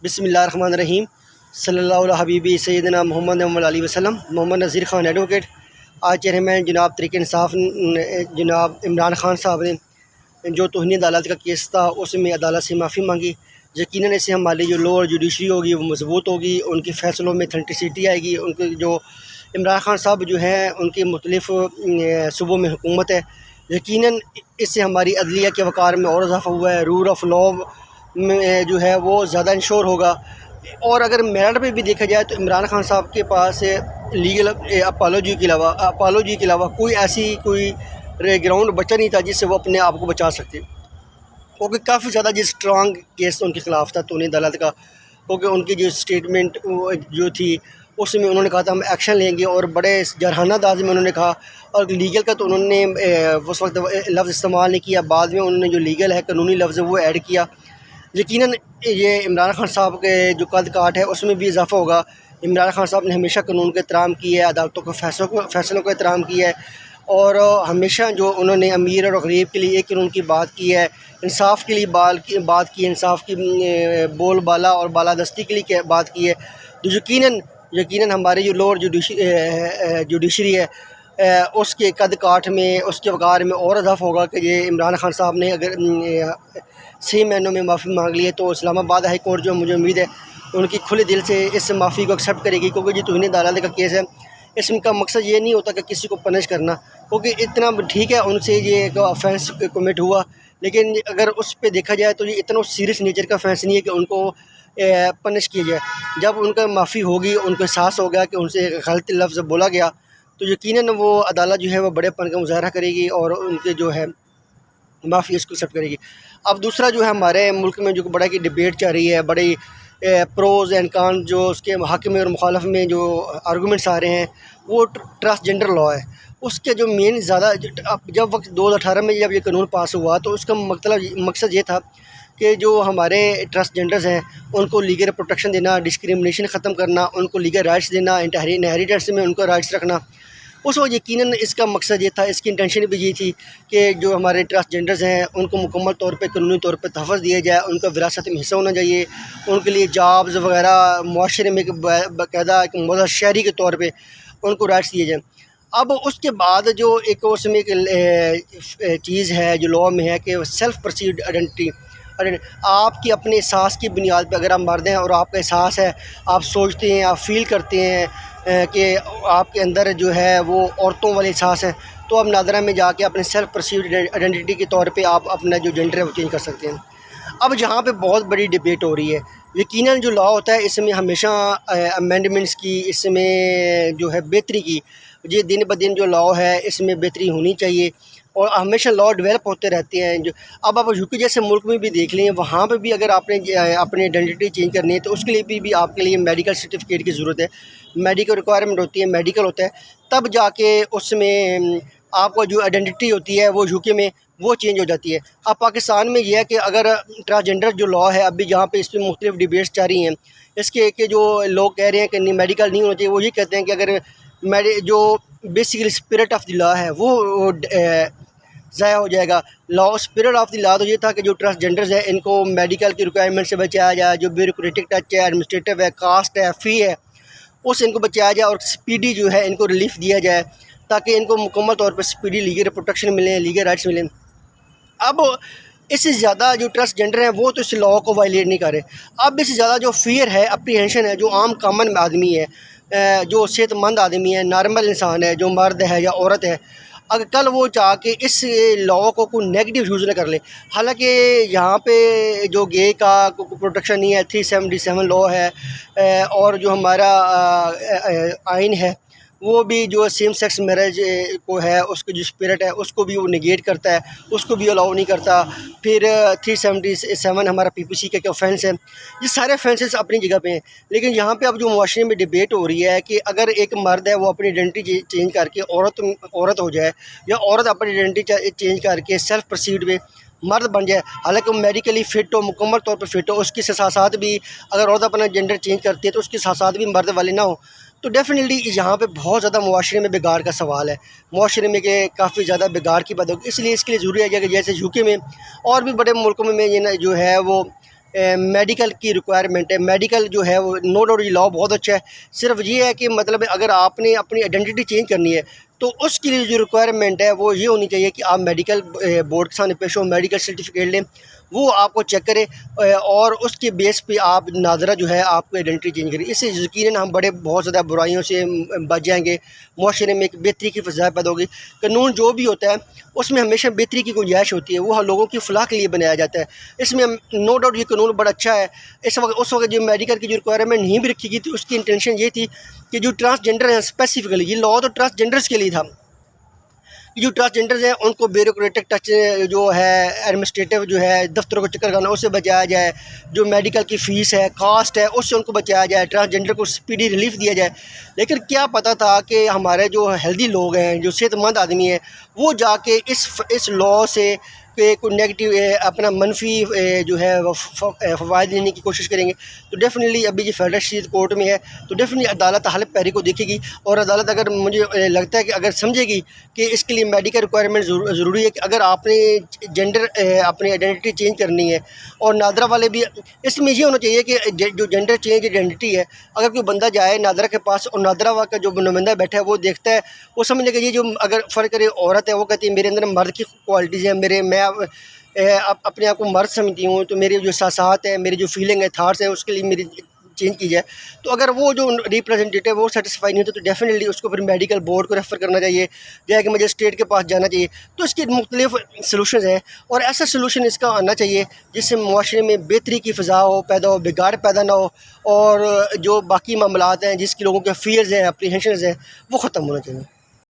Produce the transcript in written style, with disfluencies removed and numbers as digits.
بسم اللہ الرحمن الرحیم صلی اللہ علیہ حبیبی سیدنا محمد علیہ وسلم۔ محمد نذیر خان ایڈوکیٹ۔ آج چیئرمین جناب تحریک انصاف جناب عمران خان صاحب نے جو توہین عدالت کا کیس تھا اس میں عدالت سے معافی مانگی۔ یقیناً اس سے ہماری جو لوور جوڈیشری ہوگی وہ مضبوط ہوگی، ان کے فیصلوں میں اتھینٹسٹی آئے گی۔ ان کے جو عمران خان صاحب جو ہیں ان کی مختلف صوبوں میں حکومت ہے، یقیناً اس سے ہماری عدلیہ کے وقار میں اور اضافہ ہوا ہے، رول آف لا میں جو ہے وہ زیادہ انشور ہوگا۔ اور اگر میرٹ پہ بھی دیکھا جائے تو عمران خان صاحب کے پاس لیگل اپالوجی کے علاوہ کوئی گراؤنڈ بچہ نہیں تھا جس سے وہ اپنے آپ کو بچا سکتے، کیونکہ کافی زیادہ اسٹرانگ کیس ان کے خلاف تھا توہین عدالت کا، کیونکہ ان کی جو اسٹیٹمنٹ جو تھی اس میں انہوں نے کہا تھا ہم ایکشن لیں گے، اور بڑے جرحانہ انداز میں انہوں نے کہا۔ اور لیگل کا تو انہوں نے اس وقت لفظ استعمال نہیں کیا، بعد میں انہوں نے جو لیگل ہے قانونی لفظ وہ ایڈ کیا۔ یقیناً یہ عمران خان صاحب کے جو قد کاٹ ہے اس میں بھی اضافہ ہوگا۔ عمران خان صاحب نے ہمیشہ قانون کا احترام کیا ہے، عدالتوں کے فیصلوں کا احترام کیا ہے، اور ہمیشہ جو انہوں نے امیر اور غریب کے لیے ایک قانون کی بات کی ہے، انصاف کے لیے بات کی ہے، انصاف کی بول بالا اور بالادستی کے لیے بات کی ہے۔ تو یقیناً ہماری جو لوور جوڈیشری ہے اس کے قد کاٹ میں، اس کے وقار میں اور اضافہ ہوگا کہ یہ عمران خان صاحب نے اگر صحیح معنوں میں معافی مانگ لی ہے تو اسلام آباد ہائی کورٹ جو مجھے امید ہے ان کی کھلے دل سے اس معافی کو ایکسیپٹ کرے گی، کیونکہ یہ توہین عدالت کا کیس ہے، اس کا مقصد یہ نہیں ہوتا کہ کسی کو پنش کرنا، کیونکہ اتنا ٹھیک ہے ان سے یہ ایک آفینس کمٹ ہوا، لیکن اگر اس پہ دیکھا جائے تو یہ اتنا سیریس نیچر کا آفینس نہیں ہے کہ ان کو پنش کیا جائے۔ جب ان کا معافی ہوگی، ان کو احساس ہو گیا کہ ان سے غلط لفظ بولا گیا، تو یقیناً وہ عدالت جو ہے وہ بڑے پن کا مظاہرہ کرے گی اور ان کے جو ہے معافی اس کو ایکسیپٹ کرے گی۔ اب دوسرا جو ہے ہمارے ملک میں جو بڑا کی ڈیبیٹ چل رہی ہے، بڑی پروز اینڈ کان جو اس کے حق میں اور مخالف میں جو آرگومنٹس آ رہے ہیں، وہ ٹرانسجنڈر لا ہے۔ اس کے جو مین زیادہ جب وقت 2018 میں جب یہ قانون پاس ہوا تو اس کا مقصد یہ تھا کہ جو ہمارے ٹرانسجنڈرز ہیں ان کو لیگل پروٹیکشن دینا، ڈسکریمنیشن ختم کرنا، ان کو لیگل رائٹس دینا، انہیریٹنس میں ان کو رائٹس رکھنا۔ اس وقت یقیناً اس کا مقصد یہ تھا، اس کی انٹینشن بھی یہ تھی کہ جو ہمارے ٹرانسجنڈرز ہیں ان کو مکمل طور پہ قانونی طور پہ تحفظ دیا جائے، ان کا وراثت میں حصہ ہونا چاہیے، ان کے لیے جابز وغیرہ معاشرے میں باقاعدہ ایک معزز شہری کے طور پہ ان کو رائٹس دیے جائیں۔ اب اس کے بعد جو ایک اس میں ایک چیز ہے جو لاء میں ہے کہ سیلف پرسیوڈ آئیڈینٹی، آپ کی اپنے احساس کی بنیاد پہ اگر آپ مرد ہیں اور آپ کا احساس ہے، آپ سوچتے ہیں، آپ فیل کرتے ہیں کہ آپ کے اندر جو ہے وہ عورتوں والے احساس ہے، تو آپ نادرہ میں جا کے اپنے سیلف پرسیوڈ آئیڈینٹی کے طور پہ آپ اپنا جو جینڈر ہے وہ چینج کر سکتے ہیں۔ اب جہاں پہ بہت بڑی ڈیبیٹ ہو رہی ہے، یقیناً جو لا ہوتا ہے اس میں ہمیشہ امینڈمنٹس کی، اس میں جو ہے بہتری کی، یہ دن بدن جو لا ہے اس میں بہتری ہونی چاہیے، اور ہمیشہ لا ڈیولپ ہوتے رہتے ہیں۔ جو اب آپ یو کے جیسے ملک میں بھی دیکھ لیں، وہاں پہ بھی اگر آپ نے اپنی آئیڈینٹی چینج کرنی ہے تو اس کے لیے بھی آپ کے لیے میڈیکل سرٹیفکیٹ کی ضرورت ہے، میڈیکل ریکوائرمنٹ ہوتی ہے، میڈیکل ہوتا ہے، تب جا کے اس میں آپ کو جو آئیڈینٹی ہوتی ہے وہ یو کے میں وہ چینج ہو جاتی ہے۔ اب پاکستان میں یہ ہے کہ اگر ٹرانسجنڈر جو لا ہے ابھی جہاں پہ اس پہ مختلف ڈیبیٹس جاری ہیں، اس کے کہ جو لوگ کہہ رہے ہیں کہ نہیں میڈیکل نہیں ہونا چاہیے، وہ یہ کہتے ہیں کہ اگر جو بیسیکلی اسپرٹ آف دی لا ہے وہ ضائع ہو جائے گا۔ لا اسپرٹ آف دی لا تو یہ تھا کہ جو ٹرانسجنڈرز ہیں ان کو میڈیکل کی ریکوائرمنٹ سے بچایا جائے، جو بیوروکریٹک ٹچ ہے، ایڈمنسٹریٹو ہے، کاسٹ ہے، فی ہے، اس ان کو بچایا جائے، اور سپیڈی جو ہے ان کو ریلیف دیا جائے تاکہ ان کو مکمل طور پر سپیڈی لیگل پروٹیکشن ملیں، لیگل رائٹس ملیں۔ اب اس سے زیادہ جو ٹرانسجنڈر ہیں وہ تو اس لا کو وائلیٹ نہیں کر رہے، اب اس سے زیادہ جو فیئر ہے، اپریہنشن ہے، جو عام کامن آدمی ہے، جو صحت مند آدمی ہے، نارمل انسان ہے، جو مرد ہے یا عورت ہے، اگر کل وہ چاہ کے اس لا کو کوئی نیگیٹو یوز نہ کر لے، حالانکہ یہاں پہ جو گے کا پروٹیکشن نہیں ہے، 377 لا ہے، اور جو ہمارا آئین ہے وہ بھی جو سیم سیکس میرج کو ہے اس کی جو اسپرٹ ہے اس کو بھی وہ نگیٹ کرتا ہے، اس کو بھی الاؤ نہیں کرتا۔ پھر 377 ہمارا پی پی سی کا آفینس ہے، یہ سارے آفینسز اپنی جگہ پہ ہیں، لیکن یہاں پہ اب جو معاشرے میں ڈیبیٹ ہو رہی ہے کہ اگر ایک مرد ہے وہ اپنی آئیڈینٹی چینج کر کے عورت ہو جائے، یا عورت اپنی آئیڈینٹی چینج کر کے سیلف پرسیوڈ میں مرد بن جائے، حالانکہ وہ میڈیکلی فٹ ہو، مکمل طور پہ فٹ ہو، اس کے ساتھ ساتھ بھی اگر عورت اپنا جینڈر چینج کرتی ہے تو اس کے ساتھ ساتھ بھی مرد والے نہ ہو، تو ڈیفینیٹلی یہاں پہ بہت زیادہ معاشرے میں بگاڑ کا سوال ہے، معاشرے میں کہ کافی زیادہ بگاڑ کی بات ہوگی۔ اس کے لیے ضروری ہے کہ جیسے یو کے میں اور بھی بڑے ملکوں میں یہ جو ہے وہ میڈیکل کی ریکوائرمنٹ ہے. میڈیکل جو ہے وہ نو ڈاؤٹ یہ لاء بہت اچھا ہے. صرف یہ ہے کہ مطلب اگر آپ نے اپنی آئیڈینٹی چینج کرنی ہے تو اس کے لیے جو ریکوائرمنٹ ہے وہ یہ ہونی چاہیے کہ آپ میڈیکل بورڈ کے سامنے پیش ہو, میڈیکل سرٹیفکیٹ لیں, وہ آپ کو چیک کرے اور اس کے بیس پہ آپ ناظرہ جو ہے آپ کو آئیڈینٹی چینج کرے. اس سے یقیناً ہم بہت زیادہ برائیوں سے بچ جائیں گے, معاشرے میں ایک بہتری کی فضا پیدا ہوگی. قانون جو بھی ہوتا ہے اس میں ہمیشہ بہتری کی گنجائش ہوتی ہے, وہ لوگوں کی فلاح کے لیے بنایا جاتا ہے. اس میں نو ڈاؤٹ یہ قانون بڑا اچھا ہے. اس وقت جو میڈیکل کی جو ریکوائرمنٹ نہیں بھی رکھی گئی تھی اس کی انٹینشن یہ تھی کہ جو ٹرانسجنڈر ہیں اسپیسیفکلی, یہ لاء تو ٹرانسجنڈرس کے لیے تھا, جو ٹرانسجنڈرز ہیں ان کو بیوروکریٹک ٹچ جو ہے ایڈمنسٹریٹو جو ہے دفتروں کو چکر کرنا اس سے بچایا جائے, جو میڈیکل کی فیس ہے کاسٹ ہے اس سے ان کو بچایا جائے, ٹرانسجنڈر کو سپیڈی ریلیف دیا جائے. لیکن کیا پتہ تھا کہ ہمارے جو ہیلدی لوگ ہیں, جو صحت مند آدمی ہیں, وہ جا کے اس لاء سے کوئی نیگیٹو اپنا منفی جو ہے فوائد لینے کی کوشش کریں گے. تو ڈیفینیٹلی ابھی یہ فیڈرل شریعت کورٹ میں ہے تو ڈیفینیٹلی عدالت حلف پیری کو دیکھے گی, اور عدالت اگر مجھے لگتا ہے کہ اگر سمجھے گی کہ اس کے لیے میڈیکل ریکوائرمنٹ ضروری ہے کہ اگر آپ نے جینڈر اپنی آئیڈینٹی چینج کرنی ہے, اور نادرہ والے بھی اس میں یہ ہونا چاہیے کہ جو جینڈر چینج آئیڈینٹی ہے, اگر کوئی بندہ جائے نادرہ کے پاس اور نادرہ کا جو نمائندہ بیٹھا ہے وہ دیکھتا ہے, وہ سمجھ لے کہ یہ جو اگر فرق کرے عورت ہے وہ کہتی ہے میرے اندر مرد کی کوالٹیز ہیں, میں اپنے آپ کو مرد سمجھتی ہوں, تو میرے جو احساسات ہیں, میری جو فیلنگ ہے, تھاٹس ہیں, اس کے لیے میری چینج کی جائے. تو اگر وہ جو ریپرزینٹیو ہے وہ سیٹسفائی نہیں ہوتا تو ڈیفینیٹلی اس کو پھر میڈیکل بورڈ کو ریفر کرنا چاہیے, یا کہ مجھے اسٹیٹ کے پاس جانا چاہیے. تو اس کے مختلف سلوشنز ہیں, اور ایسا سلوشن اس کا آنا چاہیے جس سے معاشرے میں بہتری کی فضا ہو, پیدا ہو, بگاڑ پیدا نہ ہو, اور جو باقی معاملات ہیں جس کے لوگوں کے فیئرز ہیں, اپریہنشنز ہیں, وہ ختم ہونا چاہیے.